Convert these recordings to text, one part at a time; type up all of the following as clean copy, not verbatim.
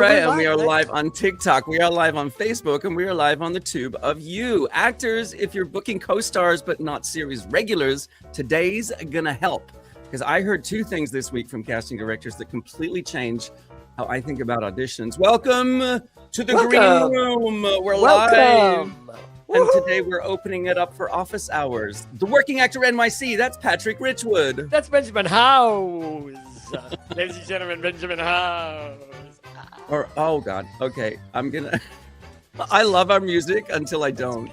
right, we're and we are live. live on TikTok. We are live on Facebook, and we are live on the tube of you. Actors, if you're booking co-stars but not series regulars, today's gonna help. Because I heard two things this week from casting directors that completely change how I think about auditions. Welcome to the green room. We're live. And today we're opening it up for office hours. The Working Actor NYC, that's Patrick Richwood. That's Benjamin Howes. Ladies and gentlemen, Benjamin Howes. Or, oh God, okay, I'm gonna, I love our music until I don't.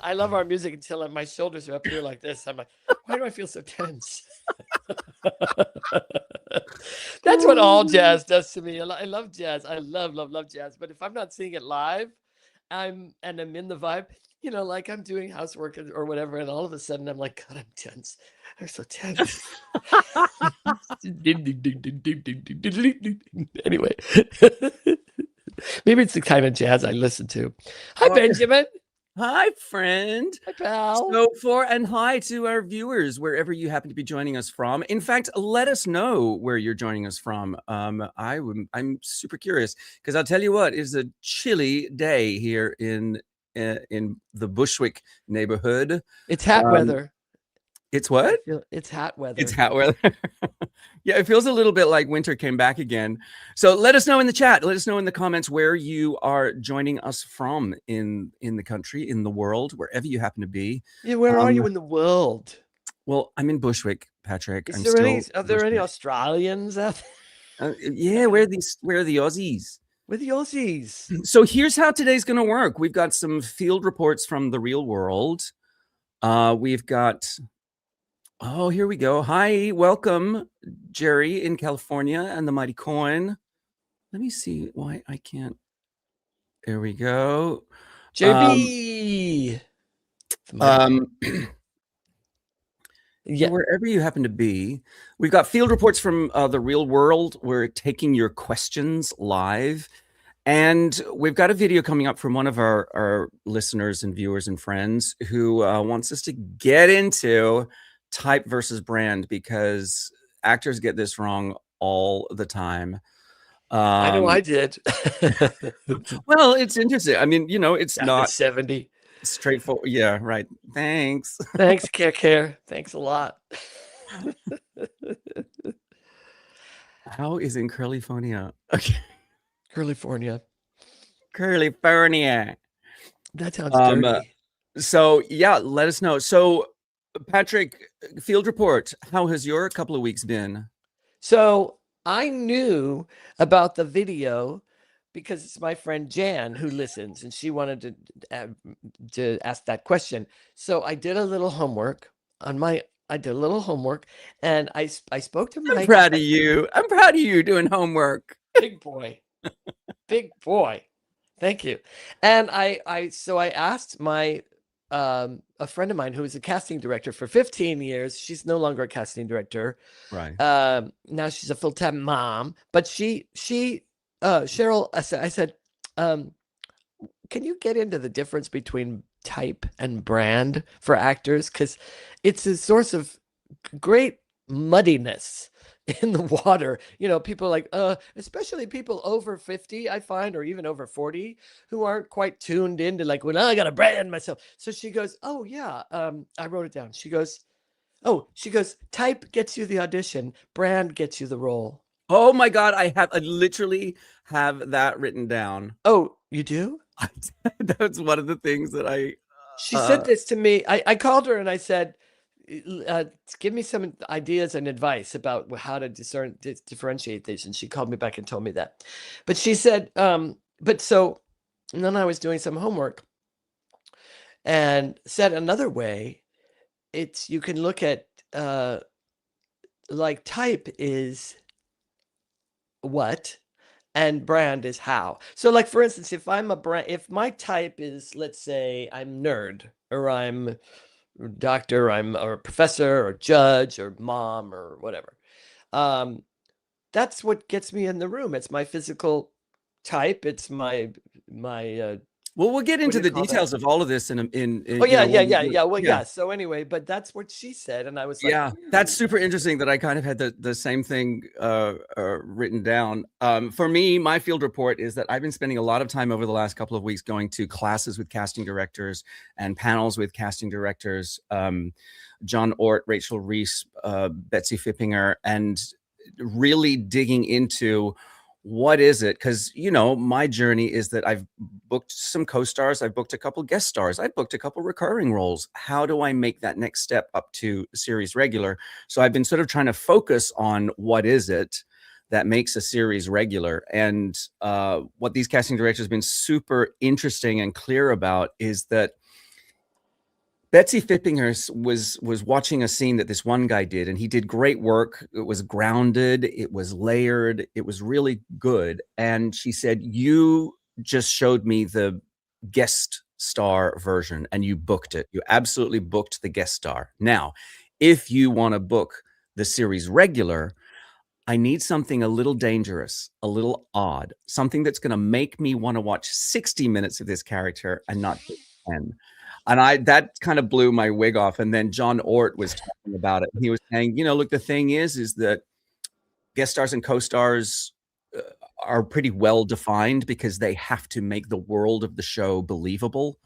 I love our music until my shoulders are up here like this. I'm like, why do I feel so tense? That's what all jazz does to me. I love jazz. I love jazz. But if I'm not seeing it live, I'm in the vibe, you know, like I'm doing housework or whatever, and all of a sudden I'm like, God, I'm tense. I'm so tense. Anyway, maybe it's the kind of jazz I listen to. Hi, Benjamin. Hi, friend. Hi, pal. So and hi to our viewers, wherever you happen to be joining us from. In fact, let us know where you're joining us from. I'm super curious, because I'll tell you what, it's a chilly day here in the Bushwick neighborhood. It's hat weather. It's what? It's hat weather. It's hat weather. Yeah, it feels a little bit like winter came back again. So let us know in the chat. Let us know in the comments where you are joining us from in the country, in the world, wherever you happen to be. Yeah, where are you in the world? Well, I'm in Bushwick, Patrick. Are there any Australians out there? Yeah, where are the Aussies? We're the Aussies. So here's how today's going to work. We've got some field reports from the real world. We've got... Oh, here we go. Hi, welcome, Jerry in California and the Mighty Coin. Let me see why I can't. There we go. JB. Yeah, wherever you happen to be. We've got field reports from the real world. We're taking your questions live. And we've got a video coming up from one of our listeners and viewers and friends who wants us to get into type versus brand, because actors get this wrong all the time. I know I did. Well, it's interesting. I mean, you know, it's not 70 straightforward. Yeah, right. Thanks. Thanks, care. Thanks a lot. How is in Curlyphonia? Okay. Curlyfornia. That sounds dirty. So yeah, let us know. So Patrick, field report, how has your couple of weeks been? So I knew about the video because it's my friend Jan who listens, and she wanted to ask that question. So I did a little homework and I spoke to Mike. I'm proud of you. I'm proud of you doing homework. Big boy. Big boy. Thank you. And I asked my a friend of mine who was a casting director for 15 years. She's no longer a casting director. Right. Now she's a full-time mom, but Cheryl, I said, can you get into the difference between type and brand for actors? Because it's a source of great muddiness in the water. You know, people like, especially people over 50, I find, or even over 40, who aren't quite tuned into like, well, I got to brand myself. So she goes, oh yeah, I wrote it down. She goes, type gets you the audition, brand gets you the role. Oh my God, I literally have that written down. Oh, you do? That's one of the things that she said this to me. I called her and I said, give me some ideas and advice about how to differentiate these. And she called me back and told me that. But she said, and then I was doing some homework and said another way, you can look at like type is what and brand is how. So like, for instance, if I'm a brand, if my type is, let's say I'm nerd, or I'm doctor, I'm or professor or judge or mom or whatever, that's what gets me in the room. It's my physical type. It's my Well, we'll get What do into you the call that? details of all of this Oh you yeah, know, yeah, when we yeah, do it. yeah. Well, Yeah. yeah. So anyway, but that's what she said, and I was like, Yeah, that's super interesting that I kind of had the same thing written down. For me, my field report is that I've been spending a lot of time over the last couple of weeks going to classes with casting directors and panels with casting directors, John Ort, Rachel Reese, Betsy Fippinger, and really digging into what is it? Because, you know, my journey is that I've booked some co-stars, I've booked a couple guest stars, I've booked a couple recurring roles. How do I make that next step up to series regular? So I've been sort of trying to focus on what is it that makes a series regular. And what these casting directors have been super interesting and clear about is that Betsy Fippinger was watching a scene that this one guy did, and he did great work. It was grounded, it was layered, it was really good. And she said, "You just showed me the guest star version, and you booked it. You absolutely booked the guest star. Now, if you want to book the series regular, I need something a little dangerous, a little odd, something that's going to make me want to watch 60 minutes of this character and not just 10." And that kind of blew my wig off. And then John Ort was talking about it. He was saying, you know, look, the thing is that guest stars and co-stars uh, are pretty well defined because they have to make the world of the show believable.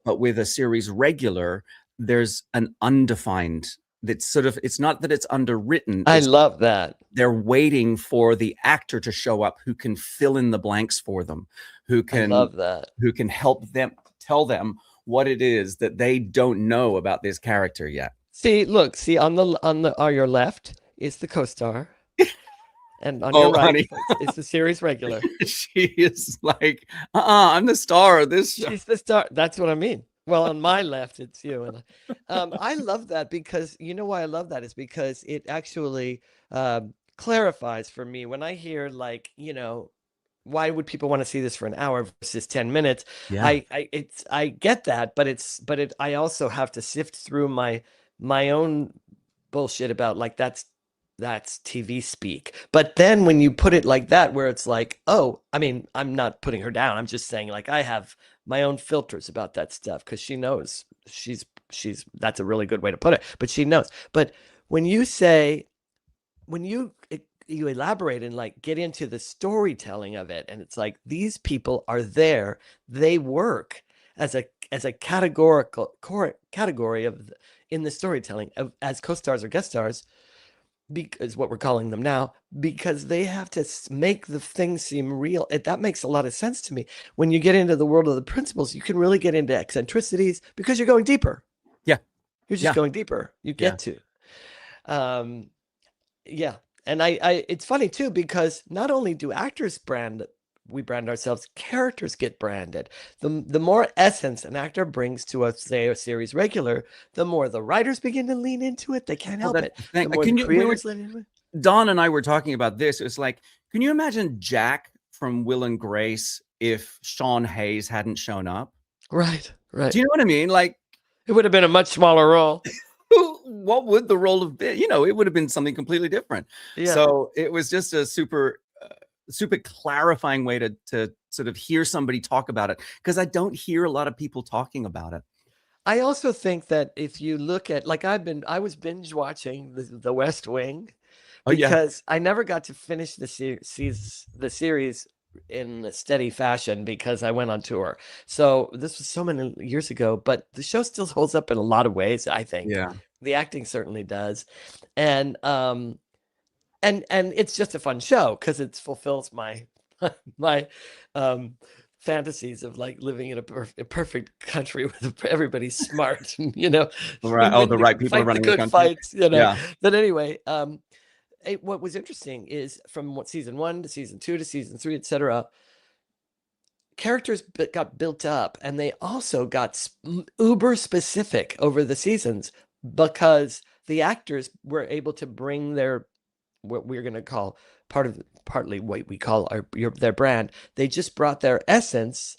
But with a series regular, there's an undefined, that's sort of, it's not that it's underwritten, I it's love that. they're waiting for the actor to show up who can fill in the blanks for them, who I can love that. help them, tell them what it is that they don't know about this character yet. See, look, see on your left is the co-star, and on your Oh, right honey, is the series regular. she is like, I'm the star of this show. She's the star. That's what I mean. Well, on my left, it's you. And I love that because you know why I love that is because it actually clarifies for me when I hear like, you know, why would people want to see this for an hour versus 10 minutes? Yeah. I get that, but I also have to sift through my own bullshit about like that's TV speak. But then when you put it like that, where it's like, oh, I mean, I'm not putting her down. I'm just saying like I have my own filters about that stuff because she knows she's that's a really good way to put it. But she knows. But when you say when you elaborate and like get into the storytelling of it, and it's like these people are there, they work as a category of in the storytelling of, as co-stars or guest stars, is what we're calling them now, because they have to make the thing seem real. That makes a lot of sense to me. When you get into the world of the principles, you can really get into eccentricities because you're going deeper. Yeah. You're just Yeah. going deeper. You Yeah. get to. Yeah. And I it's funny too, because not only do actors we brand ourselves, characters get branded. The more essence an actor brings to us, say a series regular, the more the writers begin to lean into it. They can't Well, help that's it. the thing. The more the creators lean into it. Don and I were talking about this. It was like, can you imagine Jack from Will and Grace if Sean Hayes hadn't shown up? Right. Do you know what I mean? Like, it would have been a much smaller role. what would the role have been? You know, it would have been something completely different. Yeah. So it was just a super clarifying way to sort of hear somebody talk about it, because I don't hear a lot of people talking about it. I also think that if you look at, like, I was binge watching the West Wing because I never got to finish the series in a steady fashion because I went on tour. So this was so many years ago, but the show still holds up in a lot of ways, I think. Yeah. The acting certainly does. And it's just a fun show because it fulfills my fantasies of like living in a perfect country where everybody's smart and, you know, right. Oh, the right people are running the country. Fights, you know. Yeah. But anyway, what was interesting is from season 1 to season 2 to season 3, etc., characters got built up, and they also got uber specific over the seasons because the actors were able to bring their, what we're going to call partly what we call their brand. They just brought their essence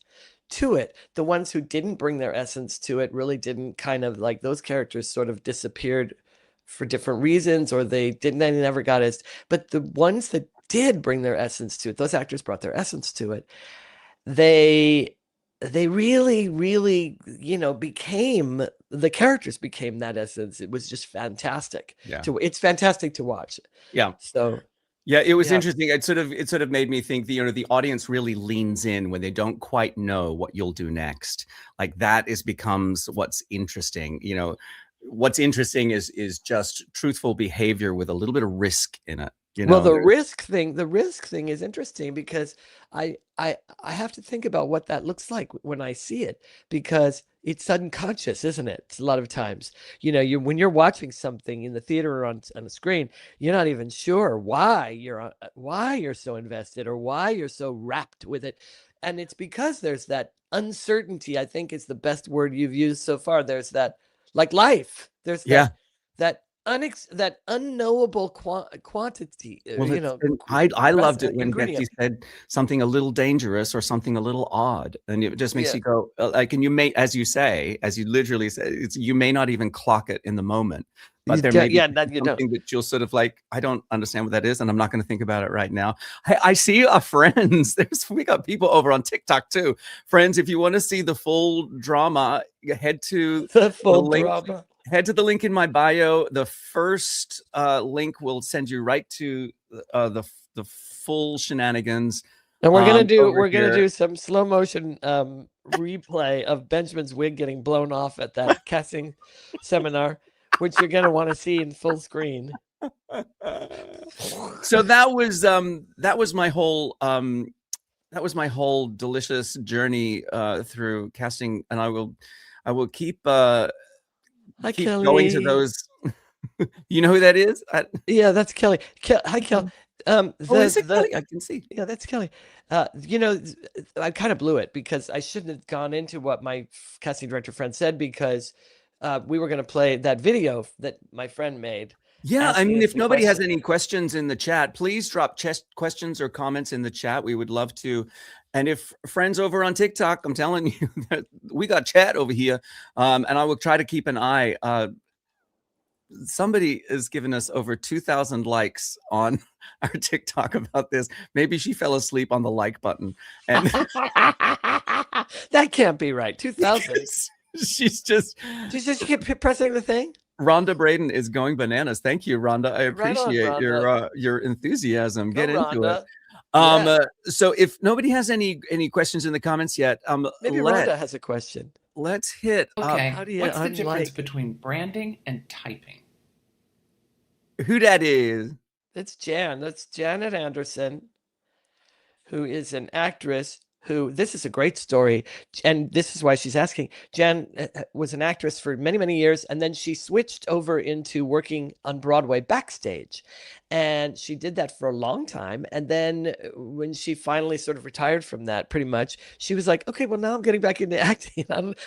to it. The ones who didn't bring their essence to it really didn't, kind of like those characters sort of disappeared for different reasons, or they never got as, but the ones that did bring their essence to it, those actors brought their essence to it. They they really, really, became the characters became that essence. It was just fantastic. Yeah. It's fantastic to watch. Yeah. So Yeah, it was yeah, interesting. It sort of made me think the audience really leans in when they don't quite know what you'll do next. Like that becomes what's interesting. What's interesting is just truthful behavior with a little bit of risk in it. well, the There's risk thing is interesting because I have to think about what that looks like when I see it, because it's unconscious, isn't it? A lot of times, when you're watching something in the theater or on the screen, you're not even sure why you're so invested or why you're so wrapped with it, and it's because there's that uncertainty. I think is the best word you've used so far. There's that, like life. There's yeah. that unknowable quantity, Well, and I loved it when Betsy ingredient. said something a little dangerous or something a little odd, and it just makes Yeah. you go like, and you may, as you literally say, you may not even clock it in the moment, but there may be That you don't. something that you'll sort of like, I don't understand what that is, and I'm not going to think about it right now. I see our friends. We got people over on TikTok too. Friends, if you want to see the full drama, head to The the full link. drama. Head to the link in my bio. The first link will send you right to the full shenanigans. And we're gonna Over here. do some slow motion replay of Benjamin's wig getting blown off at that casting seminar, which you're gonna want to see in full screen. So that was my whole delicious journey through casting, and I will keep Hi, keep Kelly. going to those. You know who that is? Yeah, that's Kelly. Hi, Kelly. Is it Kelly? I can see. Yeah, that's Kelly. I kind of blew it because I shouldn't have gone into what my casting director friend said, because we were going to play that video that my friend made. Yeah, I mean, if nobody has questions. any questions in the chat, please drop questions or comments in the chat. We would love to. And if friends over on TikTok, I'm telling you that we got chat over here, and I will try to keep an eye. Somebody has given us over 2,000 likes on our TikTok about this. Maybe she fell asleep on the like button, and That can't be right. 2,000. she's just keep pressing the thing. Rhonda Braden is going bananas. Thank you, Rhonda. I appreciate your enthusiasm. Get into Rhonda. it. So if nobody has any questions in the comments yet, maybe Rhonda has a question. Let's hit. Okay. How do you What's the difference between branding and typing? Who that is? It's Jan. That's Janet Anderson, who is an actress. This is a great story, and this is why she's asking. Jan was an actress for many, many years, and then she switched over into working on Broadway backstage, and she did that for a long time. And then when she finally sort of retired from that, pretty much, she was like, okay, well, now I'm getting back into acting.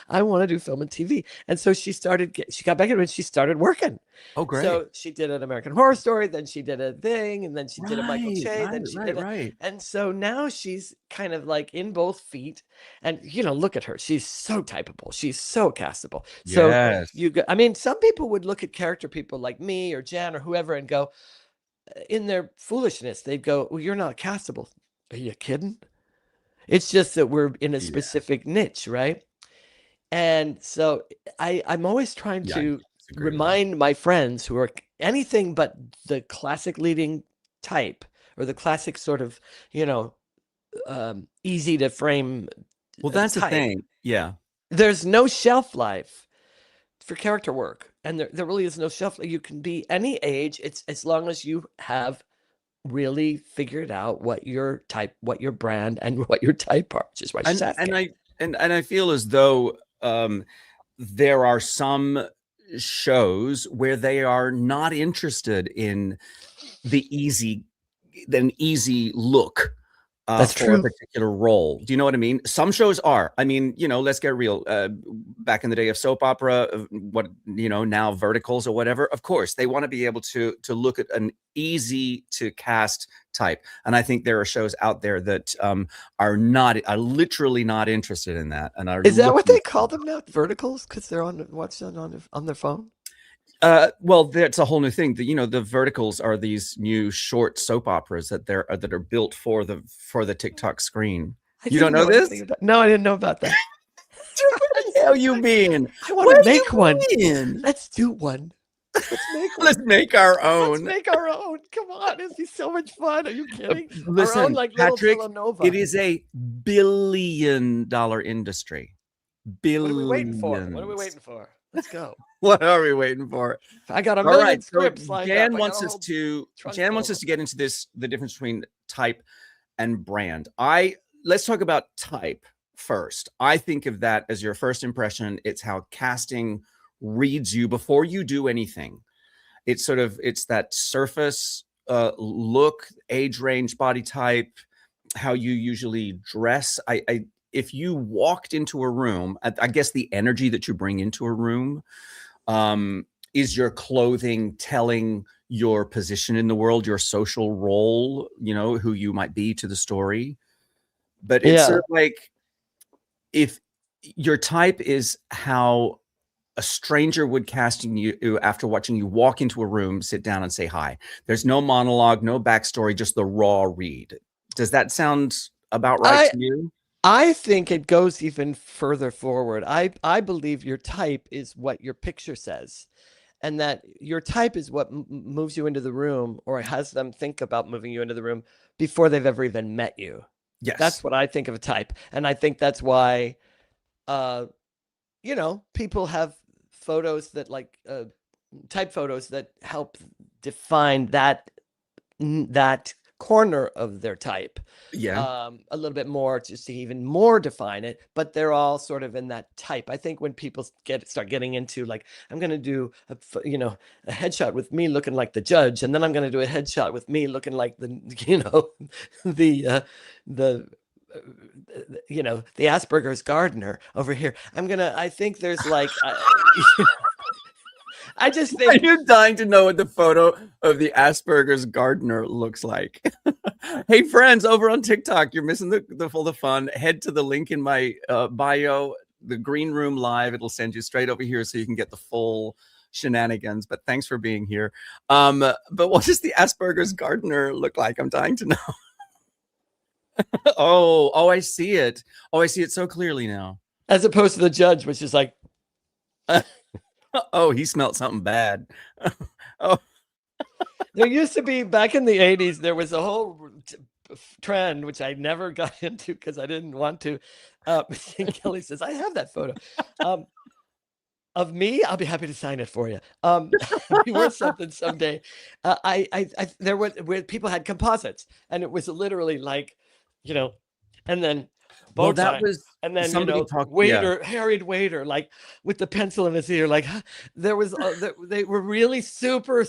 I want to do film and TV. And so she got back into it, and she started working. Oh, great. So she did an American Horror Story, then she did a thing, and then she did a Michael Che, then she did right. And so now she's kind of like in both feet, and look at her. She's so typable. She's so castable. So Yes. I mean, some people would look at character people like me or Jan or whoever and go, in their foolishness, they'd go, well, you're not castable. Are you kidding? It's just that we're in a specific niche, right? And so I'm always trying to remind my friends who are anything but the classic leading type, or the classic sort of, easy to frame. Well, that's the thing. Yeah. There's no shelf life for character work, and there really is no shelf life. You can be any age. It's as long as you have really figured out what your type, what your brand, and what your type are, which is why she's asking. And I feel as though there are some shows where they are not interested in an easy look That's for true. a particular role. Do you know what I mean? Some shows are. I mean, let's get real. Back in the day of soap opera, now verticals or whatever, of course, they want to be able to look at an easy to cast type. And I think there are shows out there that are literally not interested in that. And is that what they call them now? Verticals? Because they're on their phone? Well, that's a whole new thing. The verticals are these new short soap operas that are built for the TikTok screen. You don't know this? No, I didn't know about that. Where the hell you been? I want Where to make one. been? Let's do one. Let's make one. Let's make our Let's own. make our own. Come on, it'd be so much fun. Are you kidding? Listen, our own, like, little Patrick, Villanova. it is a billion-dollar industry. Billions. What are we waiting for? What are we waiting for? Let's go. What are we waiting for? I got a All million right, so scripts lined Jan up. wants us to get into this, the difference between type and brand. Let's talk about type first. I think of that as your first impression. It's how casting reads you before you do anything. It's that surface look, age range, body type, how you usually dress. If you walked into a room, I guess the energy that you bring into a room, is your clothing telling your position in the world, your social role, who you might be to the story. But it's sort of like, if your type is how a stranger would casting you after watching you walk into a room, sit down and say hi. There's no monologue, no backstory, just the raw read. Does that sound about right to you? I think it goes even further forward. I believe your type is what your picture says, and that your type is what moves you into the room, or has them think about moving you into the room before they've ever even met you. Yes. That's what I think of a type. And I think that's why, people have photos that type photos that help define that corner of their type. Yeah. A little bit more, just to even more define it, but they're all sort of in that type. I think when people start getting into, like, I'm going to do a headshot with me looking like the judge, and then I'm going to do a headshot with me looking like the Asperger's gardener over here. I think there's like, I just think. Are you dying to know what the photo of the Asperger's gardener looks like? Hey, friends, over on TikTok, you're missing the full of fun. Head to the link in my bio, the Green Room Live. It'll send you straight over here so you can get the full shenanigans. But thanks for being here. But what does the Asperger's gardener look like? I'm dying to know. Oh, I see it. Oh, I see it so clearly now. As opposed to the judge, which is like, oh, he smelled something bad. Oh, there used to be, back in the 80s, there was a whole trend, which I never got into because I didn't want to. Kelly says, I have that photo of me. I'll be happy to sign it for you. Be worth something someday. There were, where people had composites, and it was literally like, and then well, that was, and then waiter, harried waiter, like with the pencil in his ear, like there was they were really super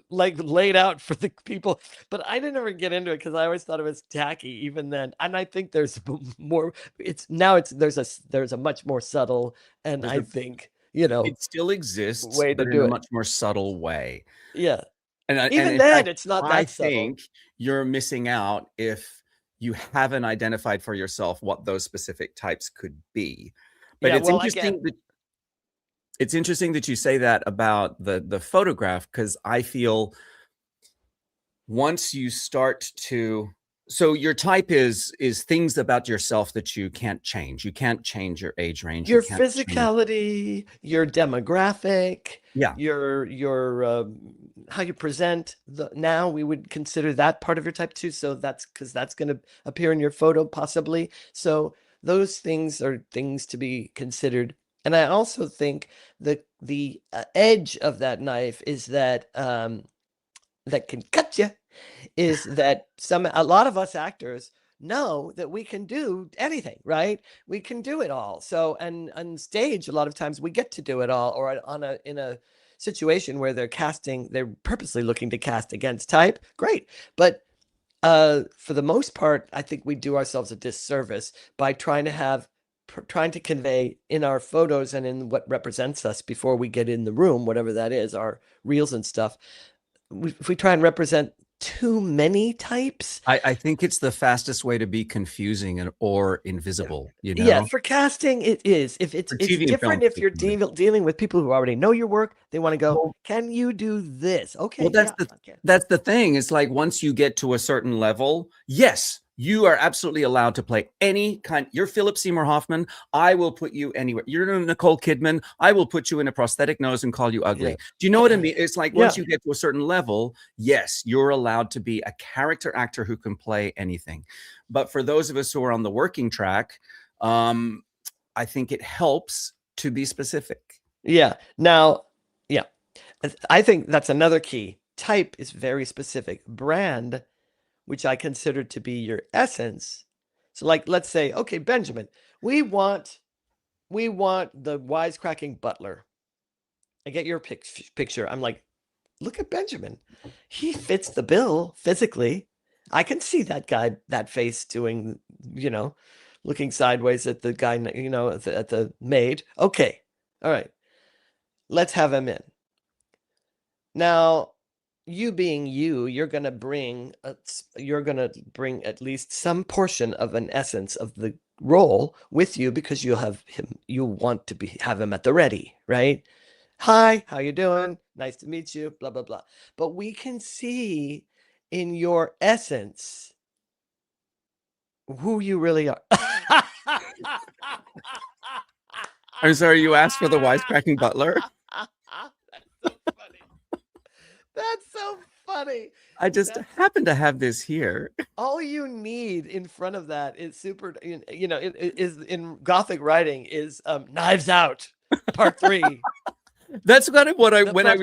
like laid out for the people, but I didn't ever get into it because I always thought it was tacky even then. And I think there's more. There's a much more subtle, and I think it still exists, way to but do in a it. much more subtle way. Yeah, and even then, it's not that I subtle. think you're missing out if you haven't identified for yourself what those specific types could be. But it's interesting that you say that about the photograph, because I feel once you start to, so your type is things about yourself that you can't change. You can't change your age range, your physicality, your demographic, yeah, your how you present. Now we would consider that part of your type too. So that's because that's going to appear in your photo possibly. So those things are things to be considered. And I also think the edge of that knife is that that can cut you, is that a lot of us actors know that we can do anything, right? We can do it all. So, and on stage, a lot of times we get to do it all, or in a situation where they're purposely looking to cast against type. Great. But for the most part, I think we do ourselves a disservice by trying to convey in our photos and in what represents us before we get in the room, whatever that is, our reels and stuff. If we try and represent too many types, I think it's the fastest way to be confusing or invisible. Yeah, for casting it is. If it's different if you're dealing with people who already know your work. They want to go, can you do this? Okay. Well, that's the thing. It's like once you get to a certain level, yes, You are absolutely allowed to play any kind. You're Philip Seymour Hoffman. I will put you anywhere. You're Nicole Kidman. I will put you in a prosthetic nose and call you ugly. Yeah. Do you know what I mean? It's like Yeah. once you get to a certain level, yes, you're allowed to be a character actor who can play anything. But for those of us who are on the working track, I think it helps to be specific. Yeah. Now, yeah, I think that's another key. Type is very specific. Brand, which I consider to be your essence. So like, let's say, okay, Benjamin, we want the wisecracking butler. I get your picture. I'm like, look at Benjamin. He fits the bill physically. I can see that guy, that face doing, looking sideways at the guy, at the maid. Okay. All right. Let's have him in. Now, you being you, you're going to bring at least some portion of an essence of the role with you, because you'll have him, you want to have him at the ready, right? Hi, how you doing? Nice to meet you, blah, blah, blah. But we can see in your essence who you really are. I'm sorry, you asked for the wisecracking butler? That's so funny. That's so funny. I just happen to have this here. All you need in front of that is it is in Gothic writing is Knives Out, Part 3. That's kind of what when I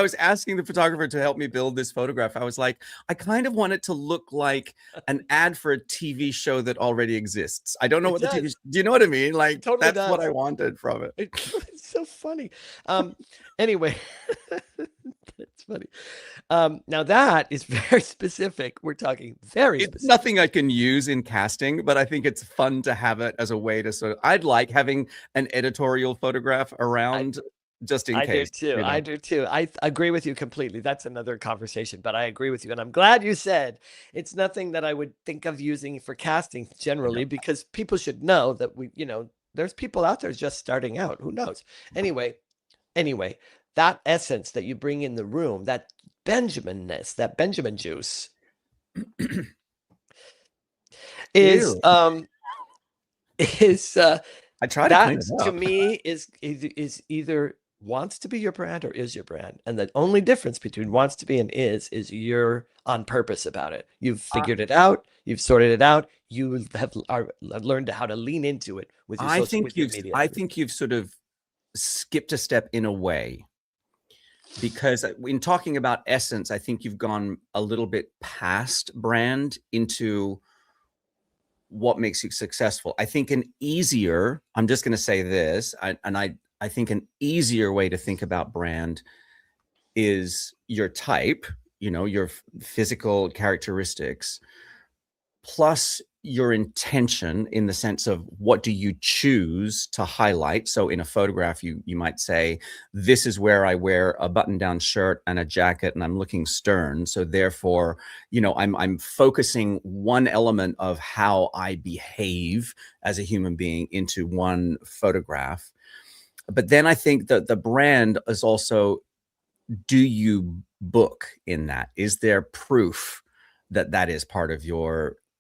was asking the photographer to help me build this photograph, I was like, I kind of want it to look like an ad for a TV show that already exists. I don't know what the TV. Do you know what I mean? Like, totally that's what I wanted from it. It's so funny. Anyway, it's funny. Now that is very specific. We're talking very specific. It's nothing I can use in casting, but I think it's fun to have it as a way to sort of. I'd like having an editorial photograph around. Just in case. I do too. I agree with you completely. That's another conversation, but I agree with you. And I'm glad you said it's nothing that I would think of using for casting generally, because people should know that there's people out there just starting out. Who knows? Anyway, that essence that you bring in the room, that Benjamanness, that Benjamin juice is I try to that clean it up. To me is either wants to be your brand or is your brand. And the only difference between wants to be and is you're on purpose about it. You've figured it out. You've sorted it out. You have learned how to lean into it with your media. I think you've sort of skipped a step in a way, because in talking about essence, I think you've gone a little bit past brand into what makes you successful. I think I'm just going to say this, I think an easier way to think about brand is your type, your physical characteristics, plus your intention in the sense of what do you choose to highlight. So in a photograph, you might say, this is where I wear a button-down shirt and a jacket and I'm looking stern. So therefore, I'm focusing one element of how I behave as a human being into one photograph. But then I think that the brand is also, do you book in that? Is there proof that is part of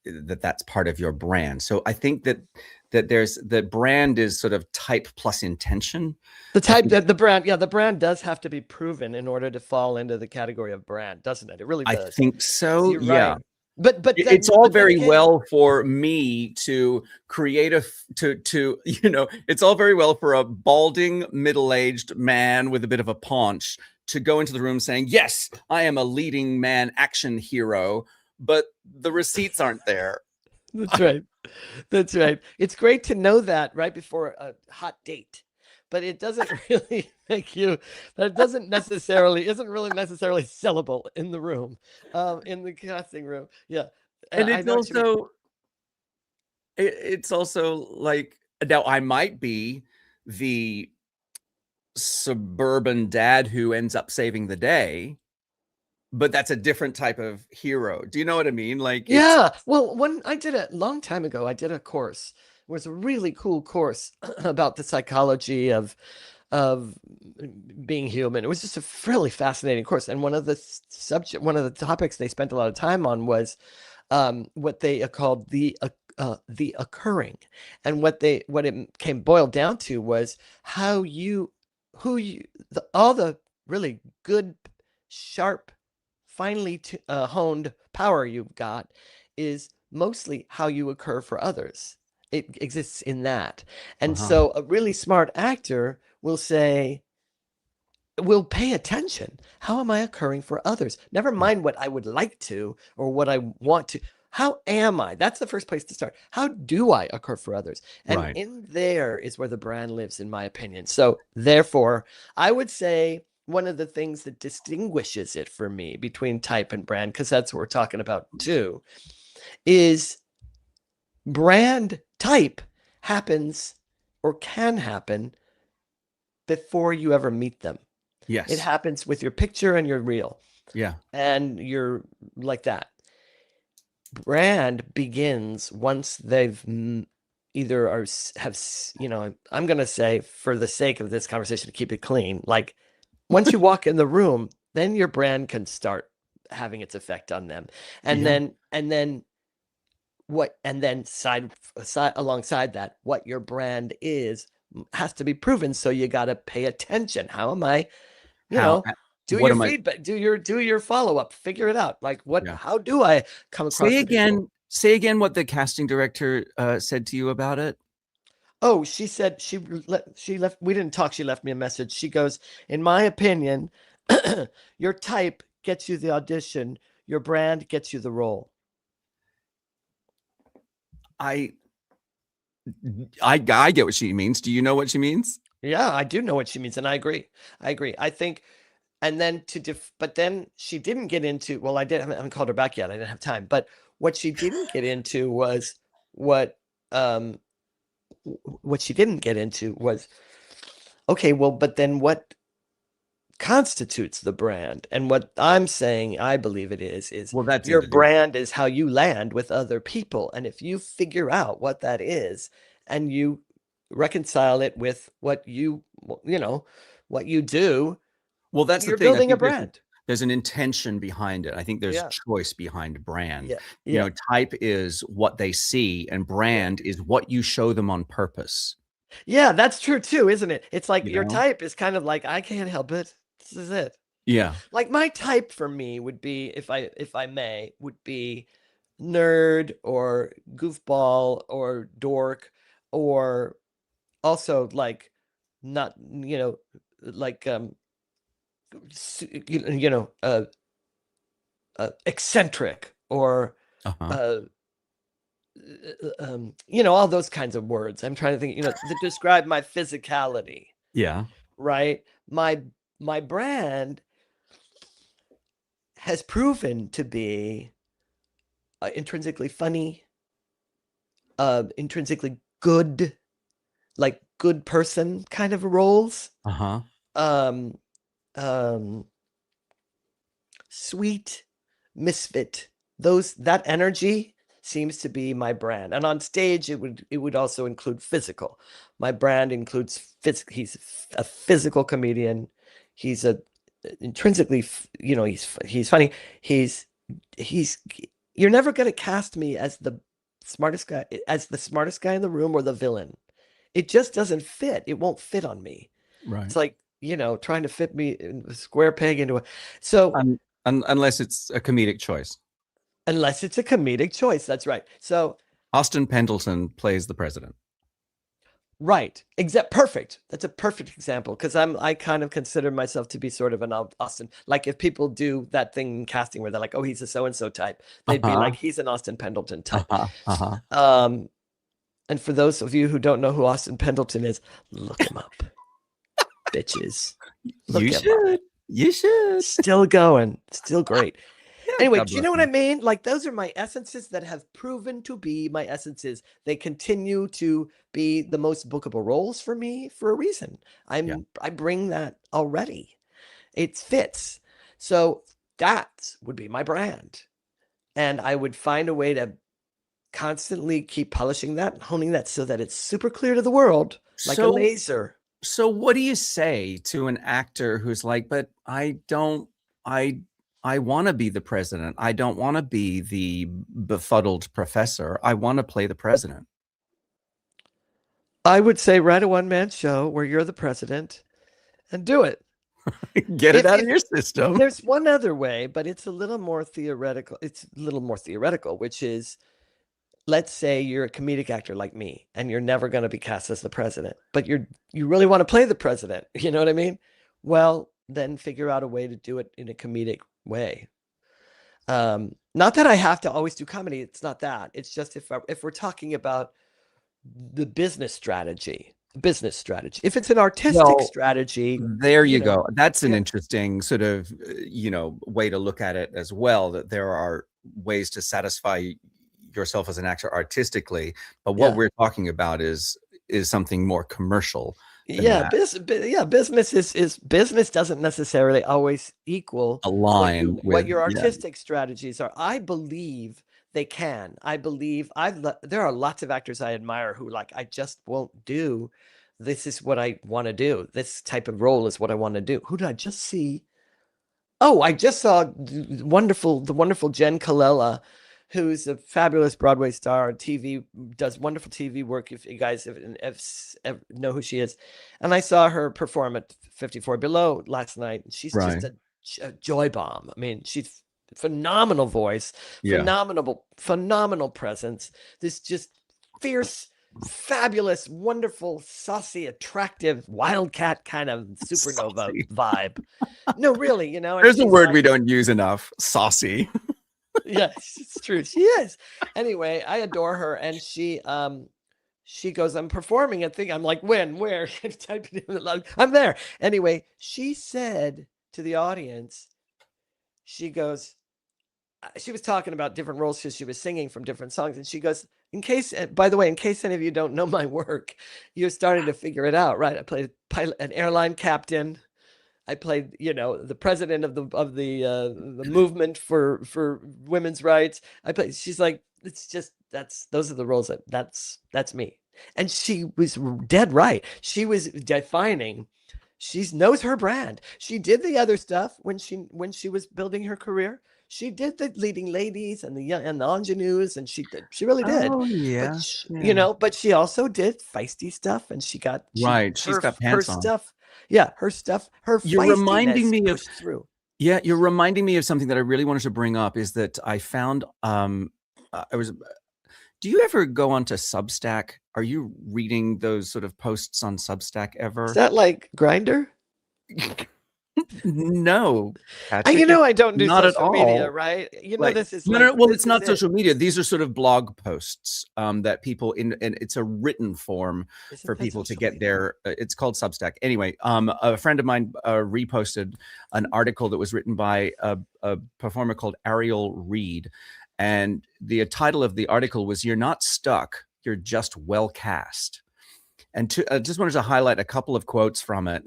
that's part of your brand? So I think that the brand is sort of type plus intention. The brand does have to be proven in order to fall into the category of brand, doesn't it? It really does. I think so. You're yeah. Right. But it's all very well for me to create it's all very well for a balding middle-aged man with a bit of a paunch to go into the room saying, yes, I am a leading man action hero, but the receipts aren't there. That's right. That's right. It's great to know that right before a hot date, but it doesn't really isn't really necessarily sellable in the room, in the casting room. Yeah. And it's also like, now I might be the suburban dad who ends up saving the day, but that's a different type of hero. Do you know what I mean? Like, yeah. Well, when I did a long time ago, I did a course. It was a really cool course about the psychology of being human. It was just a really fascinating course. And one of the topics they spent a lot of time on was what they are called the occurring, and what it came boiled down to was how you, all the really good, sharp, finely honed power you've got is mostly how you occur for others. It exists in that. And so a really smart actor will pay attention. How am I occurring for others? Never mind what I would like to or what I want to. How am I? That's the first place to start. How do I occur for others? And Right. in there is where the brand lives, in my opinion. So therefore, I would say one of the things that distinguishes it for me between type and brand, because that's what we're talking about too, is brand type happens or can happen before you ever meet them. Yes. It happens with your picture and your reel. Yeah. And you're like that. Brand begins once they've either I'm going to say, for the sake of this conversation, to keep it clean, like once you walk in the room, then your brand can start having its effect on them. And then side alongside that, what your brand is has to be proven. So you got to pay attention. How am I, do your feedback, do your follow-up, figure it out. Like how do I come across Say again what the casting director said to you about it. Oh, she said she left. We didn't talk. She left me a message. She goes, in my opinion, your type gets you the audition. Your brand gets you the role. I get what she means. Do you know what she means? Yeah, I do know what she means, and I agree. I think, and then but then she didn't get into. Well, I haven't called her back yet. I didn't have time. But what she didn't get into was what she didn't get into was, okay, well, but then what constitutes the brand? And what I'm saying, I believe it is well, that's your brand is how you land with other people. And if you figure out what that is and you reconcile it with what you do, well, that's you're the thing. building a brand. There's an intention behind it. I think there's choice behind brand. Yeah. Type is what they see, and brand is what you show them on purpose. Yeah, that's true too, isn't it? It's like your type is kind of like, I can't help it. This is it. Yeah. Like my type for me would be, if I may, would be nerd or goofball or dork, or also like not, like eccentric or all those kinds of words. I'm trying to think, to describe my physicality. Yeah. Right. My brand has proven to be intrinsically funny, intrinsically good, like good person kind of roles. Sweet, misfit, that energy seems to be my brand. And on stage, it would also include physical. My brand includes physical. He's a physical comedian. He's intrinsically, he's funny. You're never going to cast me as the smartest guy in the room or the villain. It just doesn't fit. It won't fit on me. Right. It's like, trying to fit me in a square peg into unless it's a comedic choice. Unless it's a comedic choice. That's right. So Austin Pendleton plays the president. Right. Perfect. That's a perfect example, because I kind of consider myself to be sort of an Austin. Like if people do that thing in casting where they're like, oh, he's a so-and-so type, they'd be like, he's an Austin Pendleton type. And for those of you who don't know who Austin Pendleton is, look him up. Bitches. You should. Still going. Still great. Anyway, do you know what I mean? Like, those are my essences that have proven to be my essences. They continue to be the most bookable roles for me for a reason. I bring that already. It fits. So that would be my brand. And I would find a way to constantly keep polishing that and honing that so that it's super clear to the world, like a laser. So what do you say to an actor who's like, but I I want to be the president. I don't want to be the befuddled professor. I want to play the president. I would say write a one-man show where you're the president and do it. Get it out of your system. There's one other way, but it's a little more theoretical. It's a little more theoretical, which is, let's say you're a comedic actor like me, and you're never going to be cast as the president, but you really want to play the president. You know what I mean? Well, then figure out a way to do it in a comedic way. Not that I have to always do comedy. It's not that. It's just if we're talking about the business strategy. If it's an artistic strategy, there you go. That's an interesting sort of, way to look at it as well, that there are ways to satisfy yourself as an actor artistically, but what we're talking about is something more commercial. Business is business doesn't necessarily always align with what your artistic strategies are. I believe they can. There are lots of actors I admire who I just won't do. This is what I want to do. This type of role is what I want to do. Who did I just see? Oh, I just saw the wonderful Jen Colella, who's a fabulous Broadway star on TV, does wonderful TV work. If you guys know who she is. And I saw her perform at 54 Below last night. She's just a joy bomb. I mean, she's phenomenal voice, phenomenal presence. This just fierce, fabulous, wonderful, saucy, attractive, wildcat kind of supernova vibe. No, really, There's a word we don't use enough: saucy. Yes, it's true. She is. Anyway, I adore her, and she goes, I'm performing a thing. I'm like, when, where? I'm there. Anyway, she said to the audience, she goes, she was talking about different roles because she was singing from different songs, and she goes, by the way, in case any of you don't know my work, you're starting to figure it out, right? I played an airline captain. I played, the president of the movement for women's rights. She's like, it's just, those are the roles that's me. And she was dead right. She was defining, she knows her brand. She did the other stuff when she was building her career. She did the leading ladies and the ingenues, and she really did. Oh yeah. But, but she also did feisty stuff, and she's got pants on. Stuff. Yeah, her stuff. You're reminding me of through. Yeah, you're reminding me of something that I really wanted to bring up. Is that I found do you ever go onto Substack? Are you reading those sort of posts on Substack ever? Is that like Grindr? No, Patrick, I don't do social media, right? This is no. Well, it's not social media. These are sort of blog posts that people and it's a written form for people to get their. It's called Substack. Anyway, a friend of mine reposted an article that was written by a performer called Ariel Reed, and the title of the article was "You're not stuck. You're just well cast." And I just wanted to highlight a couple of quotes from it.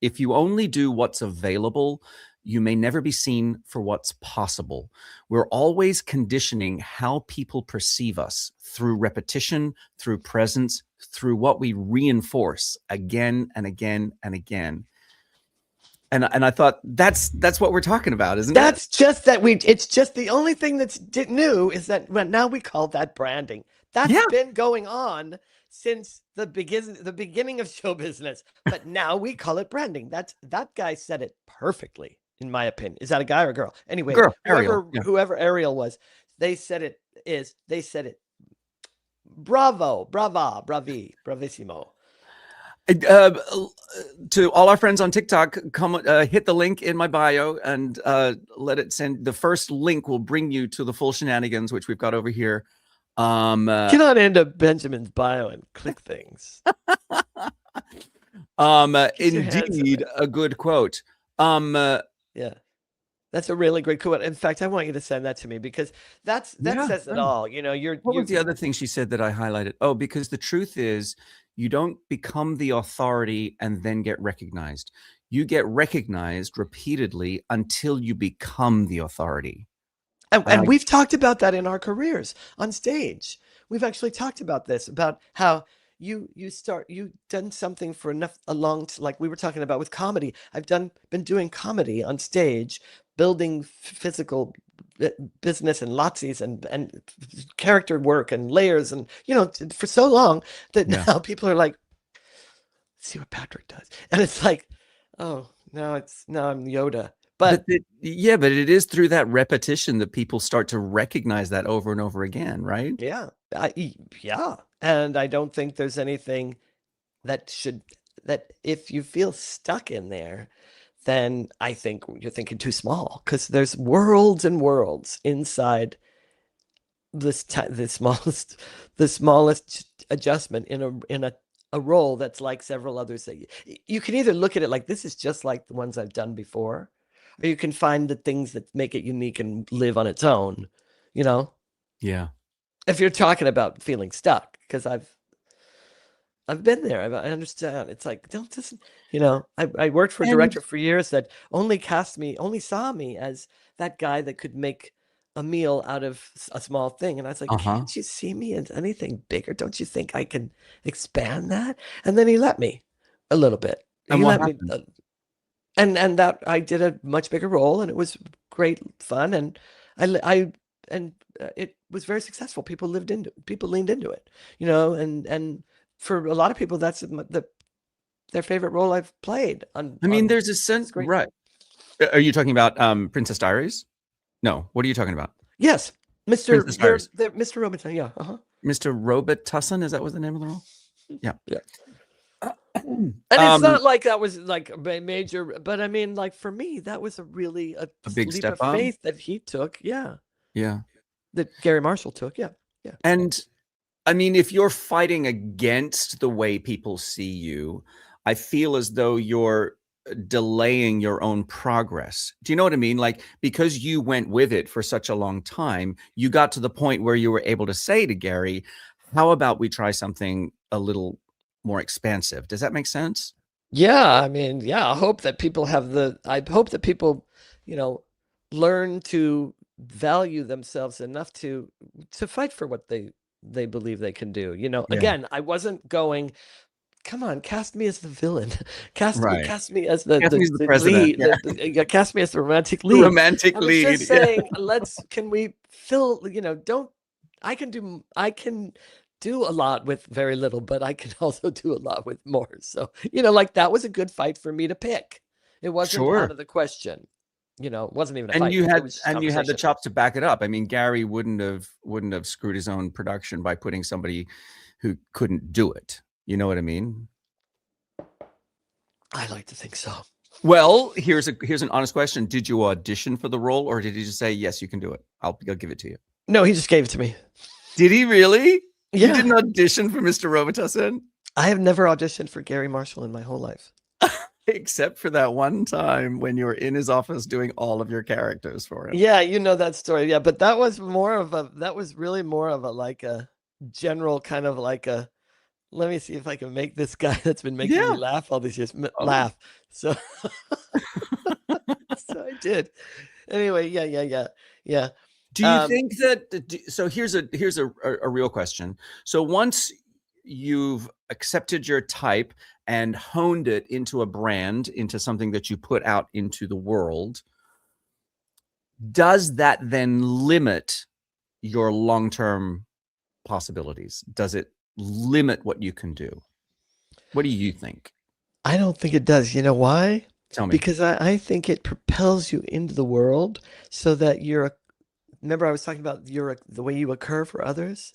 If you only do what's available, you may never be seen for what's possible. We're always conditioning how people perceive us through repetition, through presence, through what we reinforce again and again and again. And I thought that's what we're talking about, isn't it? That's just that it's just the only thing that's new is that now we call that branding. That's been going on since the beginning of show business, but now we call it branding. That guy said it perfectly, in my opinion. Is that a guy or a girl? Anyway, whoever Ariel was, they said it. Bravo, brava, bravi, bravissimo. To all our friends on TikTok, come hit the link in my bio and let it send. The first link will bring you to the full shenanigans, which we've got over here. Get on into Benjamin's bio and click things. Indeed, a good quote. Yeah, that's a really great quote. In fact, I want you to send that to me because that says it all. What was the other thing she said that I highlighted? Oh, because the truth is, you don't become the authority and then get recognized. You get recognized repeatedly until you become the authority. And we've talked about that in our careers on stage. We've actually talked about this, about how you've done something for a long, like we were talking about with comedy. I've been doing comedy on stage, building physical business and lotsies and character work and layers, and for so long that now people are like, see what Patrick does, and it's like, oh, now I'm Yoda. But it is through that repetition that people start to recognize that over and over again, right? Yeah. And I don't think there's anything that if you feel stuck in there, then I think you're thinking too small, because there's worlds and worlds inside the smallest adjustment in a role that's like several others that you can either look at it like this is just like the ones I've done before, or you can find the things that make it unique and live on its own, Yeah. If you're talking about feeling stuck, because I've been there. I understand. It's like, don't just, I worked for a director for years that only saw me as that guy that could make a meal out of a small thing. And I was like, can't you see me as anything bigger? Don't you think I can expand that? And then he let me a little bit. And what happened? And that I did a much bigger role, and it was great fun. And it was very successful. People leaned into it, and for a lot of people, that's their favorite role I've played. There's a sense, right? Are you talking about Princess Diaries? No. What are you talking about? Yes, Mr. Robitussin. Yeah. Mr. Robitussin, is that was the name of the role? Yeah. Yeah. And it's not like that was like a major, but I mean, like for me, that was a big leap step of faith that he took. Yeah. Yeah. That Gary Marshall took. Yeah. Yeah. And I mean, if you're fighting against the way people see you, I feel as though you're delaying your own progress. Do you know what I mean? Like, because you went with it for such a long time, you got to the point where you were able to say to Gary, how about we try something a little more expansive? Does that make sense? Yeah. I mean, yeah, I hope that people learn to value themselves enough to fight for what they believe they can do. Again, I wasn't going, come on, cast me as the villain. Cast me as the president. lead. Cast me as the romantic lead. Romantic lead. I was just saying, can we fill, I can do a lot with very little, but I can also do a lot with more. So, like that was a good fight for me to pick. It wasn't out of the question. It wasn't even a fight. You had the chops to back it up. I mean, Gary wouldn't have screwed his own production by putting somebody who couldn't do it. You know what I mean? I like to think so. Well, here's an honest question. Did you audition for the role, or did he just say, yes, you can do it? I'll give it to you. No, he just gave it to me. Did he really? Yeah. You didn't audition for Mr. Robitussin? I have never auditioned for Gary Marshall in my whole life. Except for that one time when you were in his office doing all of your characters for him. Yeah, you know that story. Yeah, but that was really more of a like a general kind of like a, let me see if I can make this guy that's been making me laugh all these years laugh. So, so I did. Anyway, yeah. Do you think that? So here's a real question. So once you've accepted your type and honed it into a brand, into something that you put out into the world, does that then limit your long-term possibilities? Does it limit what you can do? What do you think? I don't think it does. You know why? Tell me. Because I think it propels you into the world so that remember I was talking about the way you occur for others,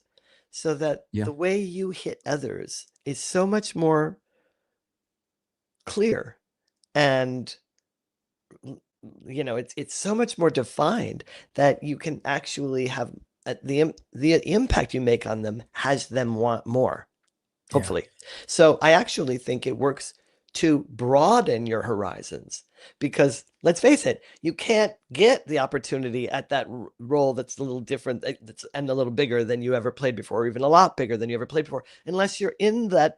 so that the way you hit others is so much more clear, and it's so much more defined that you can actually have the impact you make on them has them want more, hopefully. So I actually think it works to broaden your horizons, because let's face it, you can't get the opportunity at that role that's a little different and a little bigger than you ever played before, or even a lot bigger than you ever played before, unless you're in that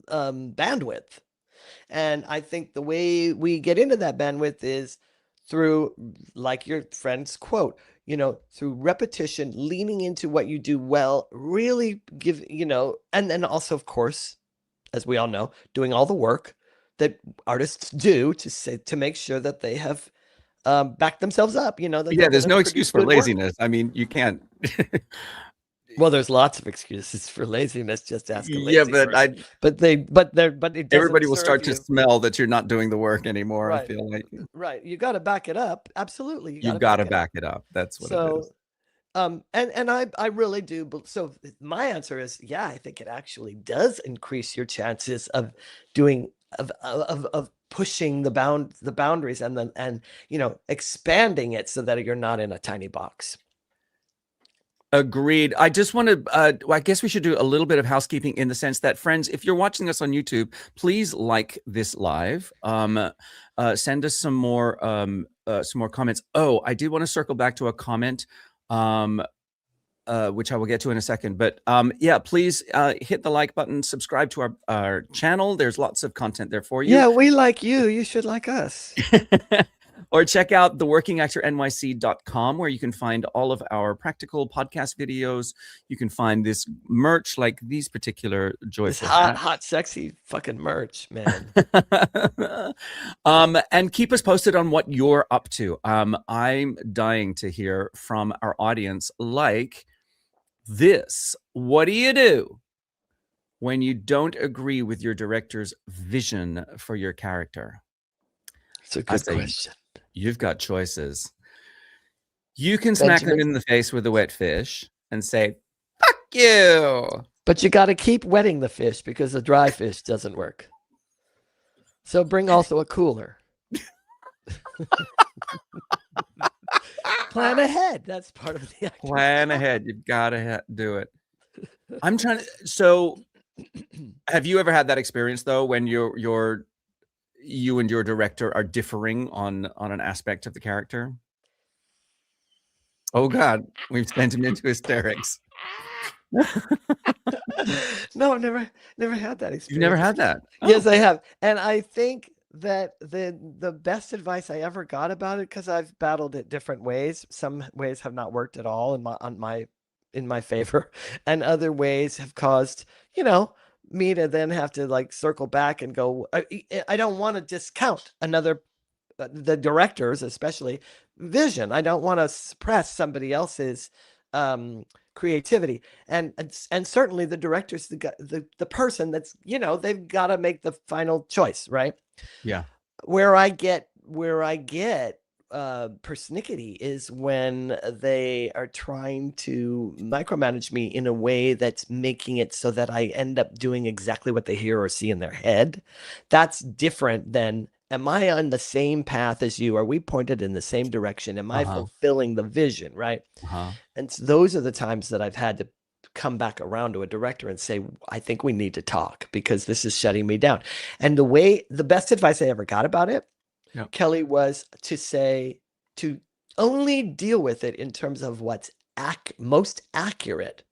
bandwidth. And I think the way we get into that bandwidth is through, like your friend's quote, through repetition, leaning into what you do well, really give, and then also, of course, as we all know, doing all the work that artists do to make sure that they have backed themselves up, that Yeah, they're there's gonna no produce excuse for good work. laziness. I mean, you can't. Well, there's lots of excuses for laziness. Just ask a Yeah, lazy but person. But it doesn't everybody will serve start to you. smell that you're not doing the work anymore. I Right. feel like Right. You got to back it up. Absolutely. You got you've to got to back it up. back it up. That's what it is. So, and I really do. So my answer is, yeah, I think it actually does increase your chances of doing of pushing the boundaries and expanding it so that you're not in a tiny box. Agreed. I just want to, I guess we should do a little bit of housekeeping in the sense that, friends, if you're watching us on YouTube, please like this live. Send us some more comments. Oh, I did want to circle back to a comment, which I will get to in a second. But yeah, please hit the like button, subscribe to our channel. There's lots of content there for you. Yeah, we like you. You should like us. Or check out the workingactornyc.com, where you can find all of our practical podcast videos. You can find this merch, like these particular joyful This hot, sexy fucking merch, man. And keep us posted on what you're up to. I'm dying to hear from our audience, like this. What do you do when you don't agree with your director's vision for your character? It's a good question. You've got choices. You can smack them in the face with a wet fish and say, fuck you. But you got to keep wetting the fish because the dry fish doesn't work. So bring also a cooler. Plan ahead. That's part of the acting. Plan ahead. You've got to do it. I'm trying to. So have you ever had that experience, though, when you and your director are differing on an aspect of the character? Oh God, we've sent him into hysterics. No, I've never had that experience. You've never had that? Oh. Yes, I have. And I think that the best advice I ever got about it, because I've battled it different ways. Some ways have not worked at all in my favor, and other ways have caused, me to then have to like circle back and go, I don't want to discount the directors, especially vision. I don't want to suppress somebody else's creativity, and certainly the director's the person that's, they've got to make the final choice, right? Yeah. Where I get persnickety is when they are trying to micromanage me in a way that's making it so that I end up doing exactly what they hear or see in their head. That's different than, am I on the same path as you? Are we pointed in the same direction? Am I fulfilling the vision, right? And so those are the times that I've had to come back around to a director and say, I think we need to talk because this is shutting me down. And the best advice I ever got about it, yep, Kelly, was to only deal with it in terms of what's most accurate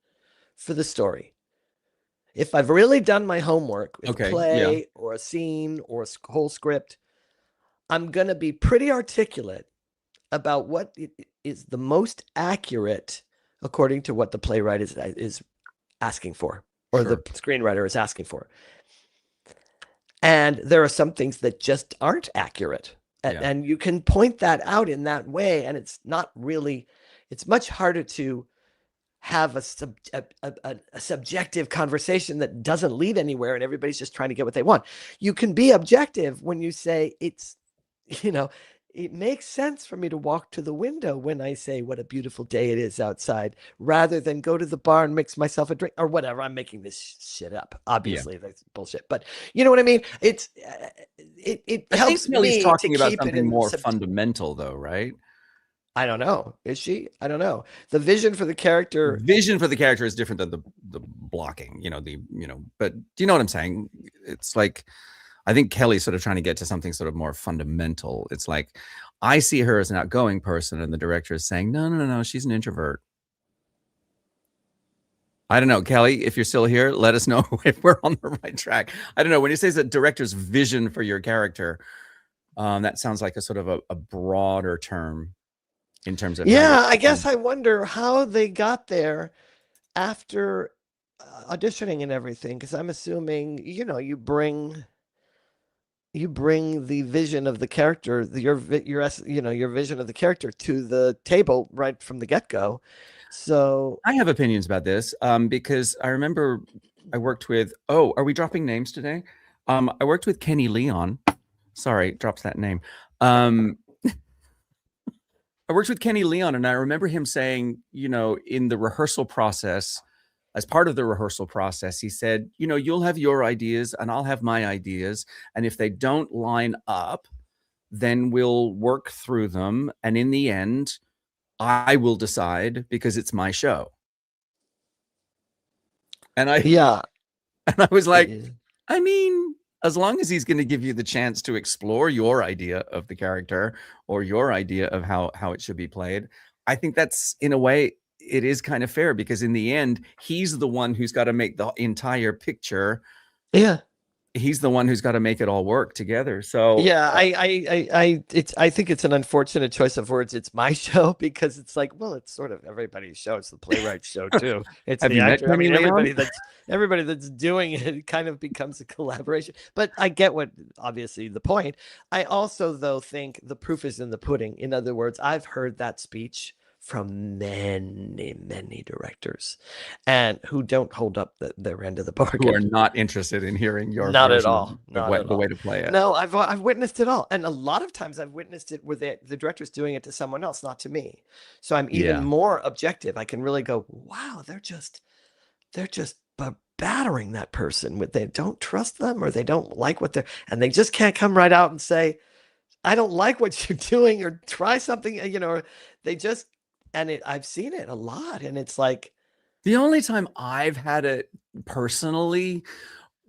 for the story. If I've really done my homework with a play or a scene or a whole script, I'm going to be pretty articulate about what is the most accurate according to what the playwright is asking for, or the screenwriter is asking for. And there are some things that just aren't accurate. And you can point that out in that way. And it's much harder to have a subjective conversation that doesn't lead anywhere and everybody's just trying to get what they want. You can be objective when you say it makes sense for me to walk to the window when I say what a beautiful day it is outside, rather than go to the bar and mix myself a drink or whatever. I'm making this shit up. Obviously, that's bullshit. But you know what I mean? It helps me talking to about keep something more fundamental, though, right? I don't know. Is she? I don't know. The vision for the character. Vision for the character is different than the blocking. But do you know what I'm saying? It's like, I think Kelly's sort of trying to get to something sort of more fundamental. It's like, I see her as an outgoing person, and the director is saying, no, she's an introvert. I don't know, Kelly, if you're still here, let us know if we're on the right track. I don't know. When he says the director's vision for your character, that sounds like a sort of a broader term. in terms of Yeah, I guess I wonder how they got there after auditioning and everything, because I'm assuming, you bring the vision of the character, your vision of the character to the table right from the get-go. So I have opinions about this because I remember I worked with, are we dropping names today? I worked with Kenny Leon. Sorry, drops that name. I worked with Kenny Leon, and I remember him saying, in the rehearsal process, as part of the rehearsal process, he said, you'll have your ideas and I'll have my ideas. And if they don't line up, then we'll work through them. And in the end, I will decide because it's my show. And yeah, and I was like, yeah. I mean, as long as he's going to give you the chance to explore your idea of the character or your idea of how it should be played, I think that's, in a way, it is kind of fair, because in the end, he's the one who's got to make the entire picture. Yeah. He's the one who's got to make it all work together. So yeah, I think it's an unfortunate choice of words. It's my show, because it's like, well, it's sort of everybody's show. It's the playwright's show too. It's Have the you met actor. I mean, Kenny Leon? everybody that's doing it kind of becomes a collaboration. But I get obviously the point. I also, though, think the proof is in the pudding. In other words, I've heard that speech from many directors, and who don't hold up their end of the bargain. Who are not interested in hearing your Not at version all. of the way to play it. No, I've witnessed it all, and a lot of times I've witnessed it where the director's doing it to someone else, not to me. So I'm even more objective. I can really go, wow, they're just battering that person with, they don't trust them, or they don't like what they're, and they just can't come right out and say, I don't like what you're doing, or try something, or they just, and I've seen it a lot, and it's like, the only time I've had it personally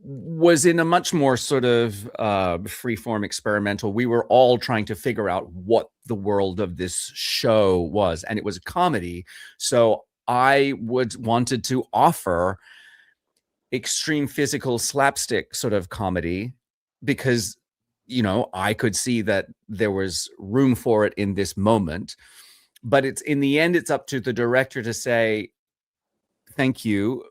was in a much more sort of freeform experimental. We were all trying to figure out what the world of this show was, and it was a comedy. So I wanted to offer extreme physical slapstick sort of comedy, because I could see that there was room for it in this moment. But it's, in the end, it's up to the director to say, thank you,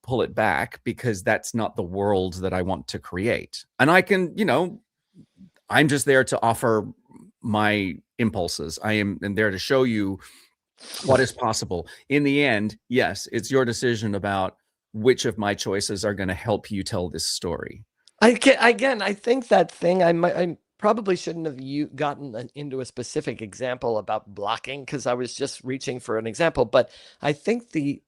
pull it back, because that's not the world that I want to create. And I can, I'm just there to offer my impulses. I am there to show you what is possible. In the end, yes, it's your decision about which of my choices are going to help you tell this story. I think that thing, I probably shouldn't have gotten into a specific example about blocking, because I was just reaching for an example. But I think the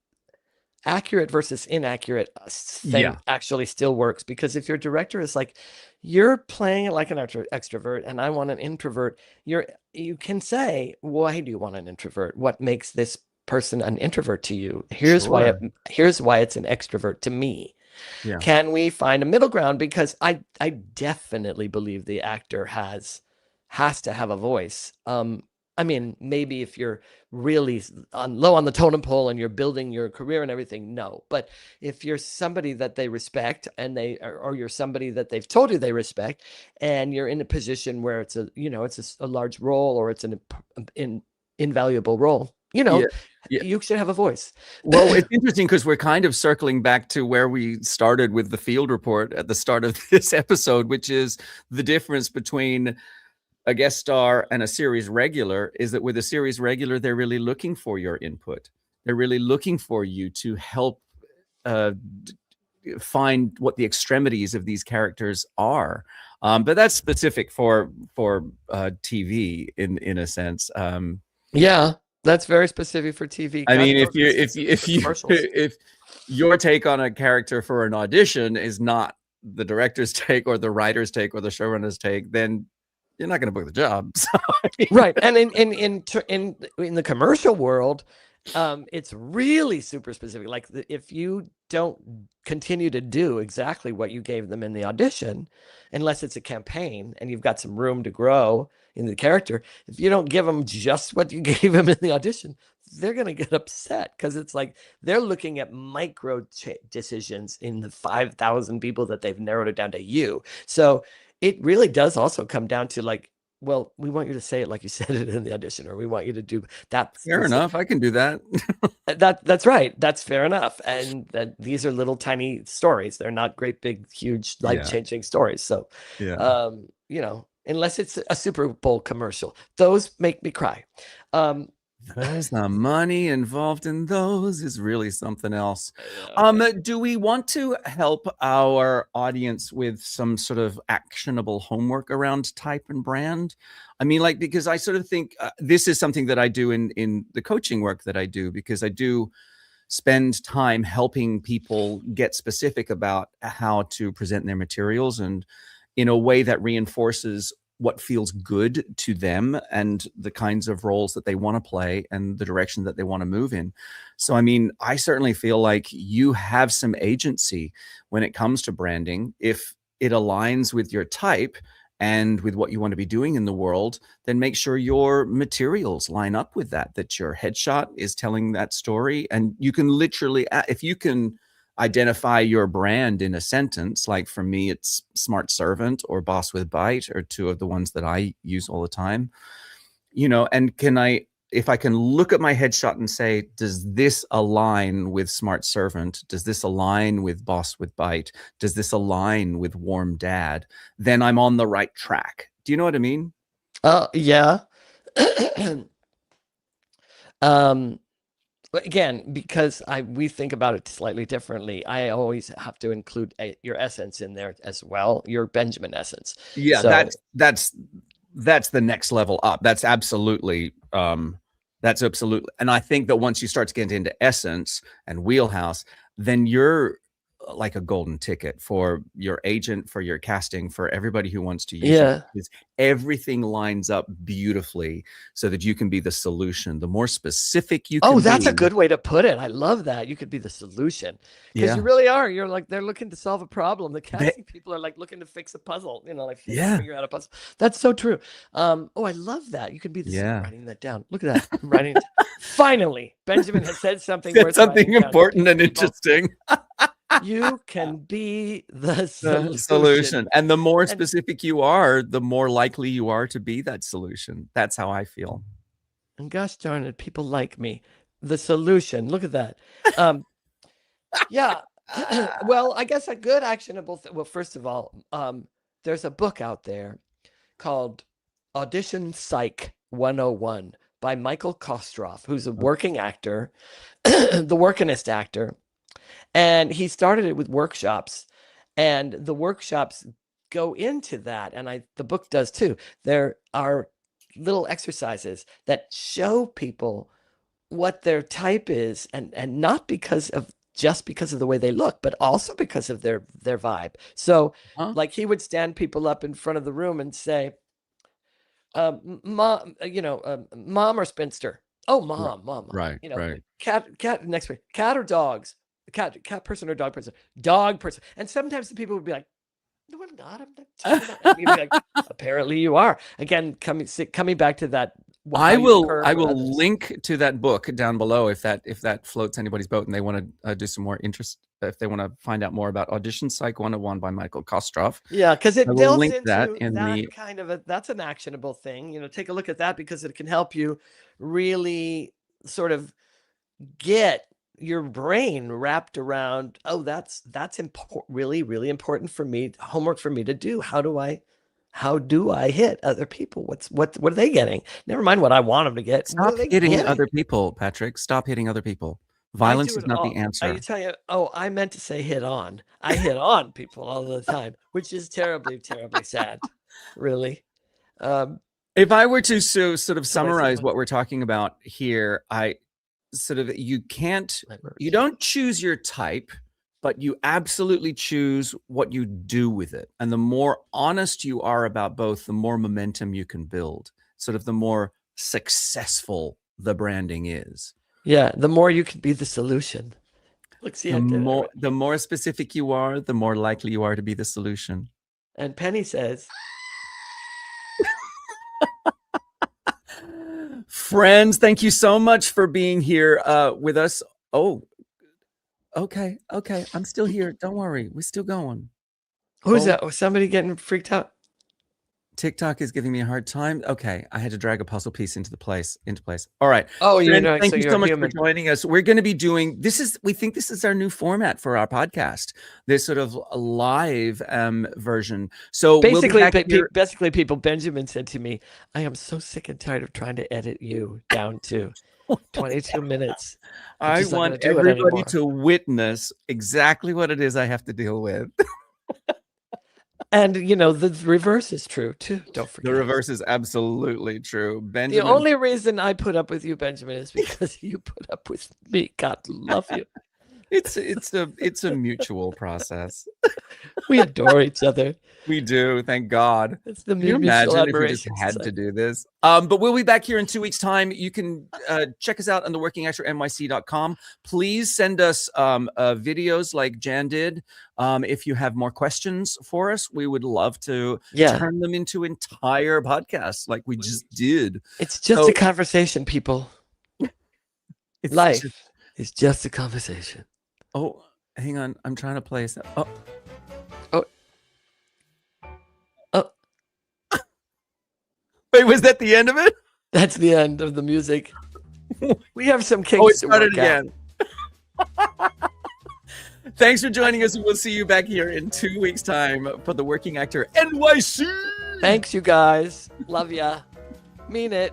accurate versus inaccurate thing actually still works, because if your director is like, you're playing it like an extrovert and I want an introvert, you can say, why do you want an introvert? What makes this person an introvert to you? Here's why it's an extrovert to me. Yeah. Can we find a middle ground? Because I definitely believe the actor has to have a voice. I mean, maybe if you're really low on the totem pole and you're building your career and everything, no. But if you're somebody that they respect, and or you're somebody that they've told you they respect, and you're in a position where it's a large role, or it's an invaluable role, you should have a voice. Well, it's interesting, because we're kind of circling back to where we started with the field report at the start of this episode, which is the difference between a guest star and a series regular, is that with a series regular, they're really looking for your input. They're really looking for you to help find what the extremities of these characters are. But that's specific for TV in a sense. Yeah, that's very specific for TV. I mean, if your take on a character for an audition is not the director's take or the writer's take or the showrunner's take, then you're not going to book the job. So, right. And in the commercial world, it's really super specific. Like, if you don't continue to do exactly what you gave them in the audition, unless it's a campaign and you've got some room to grow in the character, if you don't give them just what you gave them in the audition, they're going to get upset, because it's like they're looking at micro decisions in the 5,000 people that they've narrowed it down to you. So it really does also come down to, like, well, we want you to say it like you said it in the audition, or we want you to do that. Fair enough. I can do that. That's right. That's fair enough. And that these are little tiny stories. They're not great, big, huge, life-changing stories. So, Yeah. you know, unless it's a Super Bowl commercial, those make me cry. There's the money involved in those is really something else. Do we want to help our audience with some sort of actionable homework around type and brand? I mean, like, because I sort of think this is something that I do in the coaching work that I do, because I do spend time helping people get specific about how to present their materials and in a way that reinforces what feels good to them and the kinds of roles that they want to play and the direction that they want to move in. So, I mean, I certainly feel like you have some agency when it comes to branding. If it aligns with your type and with what you want to be doing in the world, then make sure your materials line up with that, that your headshot is telling that story. And you can literally, if you can identify your brand in a sentence, like for me, it's smart servant or boss with bite, or two of the ones that I use all the time, you know, and if I can look at my headshot and say, does this align with smart servant? Does this align with boss with bite? Does this align with warm dad? Then I'm on the right track. Do you know what I mean? Yeah. But again, because we think about it slightly differently, I always have to include your essence in there as well, your Benjamin essence. Yeah, so, that's the next level up. That's absolutely and I think that once you start to get into essence and wheelhouse, then you're like a golden ticket for your agent, for your casting, for everybody who wants to use you, because everything lines up beautifully so that you can be the solution. The more specific you can that's be, a good way to put it. I love that. You could be the solution, because you really are. You're like, they're looking to solve a problem. The casting people are like looking to fix a puzzle, you know, like figure out a puzzle. That's so true. I love that. You could be the I'm writing that down. Look at that. I'm writing it. Finally, Benjamin has said something worth something important and interesting. You can be the solution. And the more specific you are, the more likely you are to be that solution. That's how I feel. And gosh darn it, people like me. The solution. Look at that. Yeah. Well, I guess a good actionable well, first of all, there's a book out there called Audition Psych 101 by Michael Kostroff, who's a working actor, the workingest actor. And he started it with workshops, and the workshops go into that. And the book does too. There are little exercises that show people what their type is, and not just because of the way they look, but also because of their vibe. So like he would stand people up in front of the room and say, mom, mom or spinster. Oh, mom. Right. You know, right. Cat next week. Cat or dogs? Cat person or dog person? Dog person. And sometimes the people would be like, no, I'm not. And you'd be like, apparently you are. Again, coming back to that. I will link to that book down below if that floats anybody's boat and they want to do some more interest, if they want to find out more about Audition Psych 101 by Michael Kostroff. Yeah, because it delves into that kind of that's an actionable thing. You know, take a look at that, because it can help you really sort of get your brain wrapped around, that's important, really important for me, homework for me to do. How do I hit other people? What are they getting? Never mind what I want them to get. Stop hitting other people, Patrick. Stop hitting other people. Violence is not the answer. I tell you, I meant to say hit on. I hit on people all the time, which is terribly, terribly sad. Really. If I were to sort of summarize what we're talking about here, you don't choose your type, but you absolutely choose what you do with it. And the more honest you are about both, the more momentum you can build, sort of the more successful the branding is. Yeah, the more you can be the solution. Look, see, the more specific you are, the more likely you are to be the solution. And Penny says, friends, thank you so much for being here with us. Oh, okay. I'm still here. Don't worry. We're still going. Who's that? Was somebody getting freaked out? TikTok is giving me a hard time. Okay, I had to drag a puzzle piece into place. All right. Oh, you Friend, know, thank so you you're so much human. for joining us. We're going to be doing we think this is our new format for our podcast. This sort of live version. So Basically, we'll be back here. basically, people. Benjamin said to me, "I am so sick and tired of trying to edit you down to 22 minutes. I just not want gonna do it everybody anymore." to witness exactly what it is I have to deal with. And you know, the reverse is true too. Don't forget. The reverse is absolutely true. The Benjamin, only reason I put up with you, Benjamin, is because you put up with me. God love you. it's a mutual process. We adore each other. We do, thank God. It's the Can you mutual imagine if we just admiration had to society. do this? But we'll be back here in 2 weeks' time. You can check us out on the workingactornyc.com. Please send us videos like Jan did. If you have more questions for us, we would love to turn them into entire podcasts like we just did. It's just a conversation, people. Life is just a conversation. Oh, hang on. I'm trying to play some. Oh. Wait, was that the end of it? That's the end of the music. We have some kinks. Oh, it started to work again. Thanks for joining us. We'll see you back here in 2 weeks' time for the Working Actor NYC. Thanks, you guys. Love ya. Mean it.